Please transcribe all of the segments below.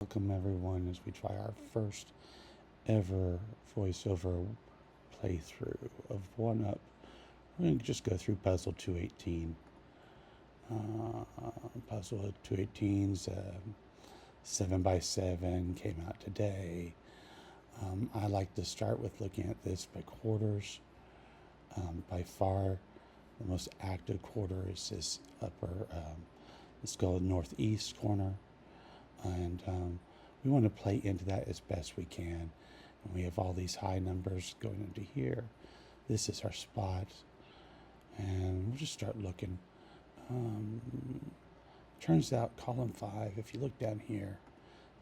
Welcome everyone as we try our first ever voiceover playthrough of One Up. We're going to just go through Puzzle 218. Puzzle 218's 7x7 came out today. I like to start with looking at this by quarters. By far, the most active quarter is this upper, let's go northeast corner. And we want to play into that as best we can. And we have all these high numbers going into here. This is our spot. And we'll just start looking. Turns out column 5, if you look down here,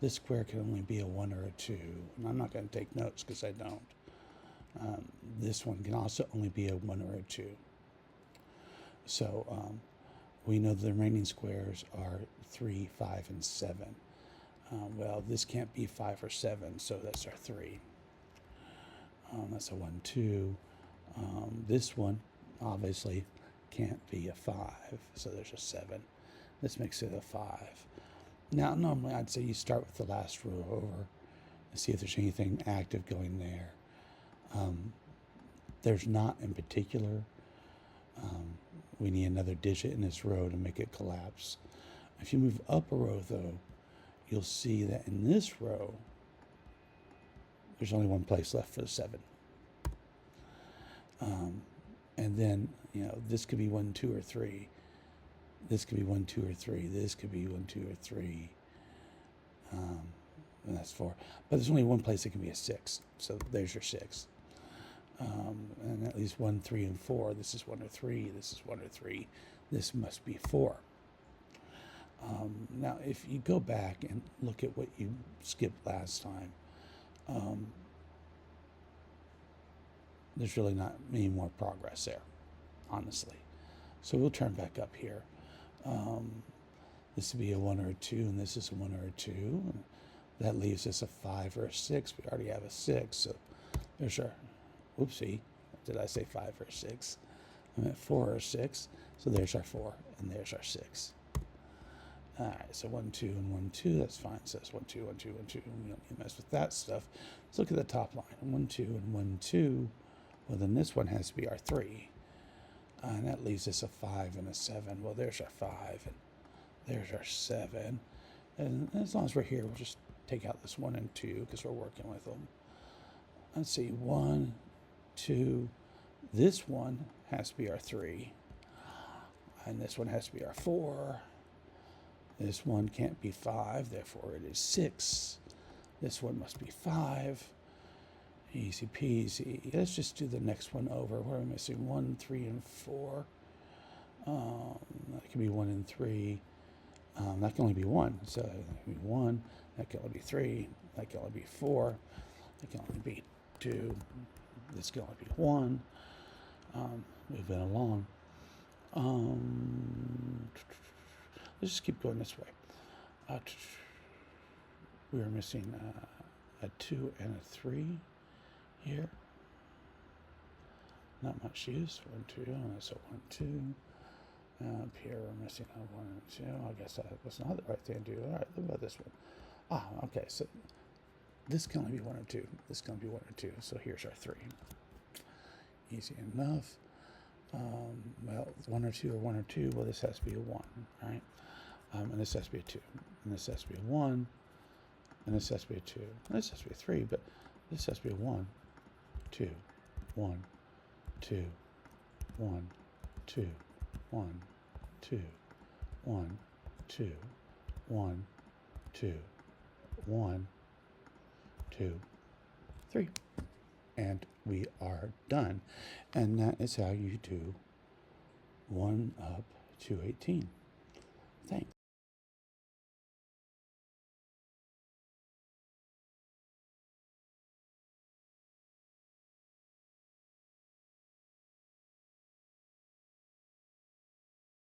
this square can only be a 1 or a 2. And I'm not going to take notes because I don't. This one can also only be a 1 or a 2. So we know the remaining squares are 3, 5, and 7. Well, this can't be 5 or 7, so that's our 3. That's a 1, 2. This one obviously can't be a 5, so there's a 7. This makes it a 5. Now, normally I'd say you start with the last row over and see if there's anything active going there. There's not in particular. We need another digit in this row to make it collapse. If you move up a row, though, you'll see that in this row, there's only one place left for the 7. And then, this could be 1, 2, or 3. This could be 1, 2, or 3. This could be 1, 2, or 3. And that's 4. But there's only one place that can be a 6. So there's your 6. And at least 1, 3, and 4. This is 1 or 3. This is 1 or 3. This must be 4. Now, if you go back and look at what you skipped last time, there's really not any more progress there, honestly. So we'll turn back up here. This would be a 1 or a 2, and this is a 1 or a 2. That leaves us a 5 or a 6. We already have a 6, so there's our, whoopsie, did I say 5 or 6? I meant 4 or 6, so there's our 4, and there's our 6. All right, so 1, 2, and 1, 2, that's fine. So it's 1, 2, 1, 2, 1, 2. We don't need to mess with that stuff. Let's look at the top line. 1, 2, and 1, 2. Well, then this one has to be our 3. And that leaves us a 5 and a 7. Well, there's our 5, and there's our 7. And as long as we're here, we'll just take out this 1 and 2 because we're working with them. Let's see, 1, 2. This one has to be our 3. And this one has to be our 4. This one can't be 5, therefore it is 6. This one must be 5. Easy peasy. Let's just do the next one over. We're missing 1, 3, and 4. That can be 1 and 3. That can only be 1. So that can be 1. That can only be 3. That can only be 4. That can only be 2. This can only be 1. Moving along. Let's just keep going this way. We are missing a 2 and a 3 here. Not much use. 1, 2, and that's a 1, 2. Up here we're missing a 1 and 2. I guess that was not the right thing to do. All right, what about this one? Okay, so this can only be 1 or 2. This can only be 1 or 2. So here's our 3. Easy enough. Well, 1 or 2 or 1 or 2. Well, this has to be a 1, right? And this has to be a 2. And this has to be a 1. And this has to be a 2. And this has to be a 3, but this has to be a 1, 2, 1, 2, 1, 2, 1, 2, 1, 2, 1, 2, 1, 2, 3. And we are done. And that is how you do 1 Up 218.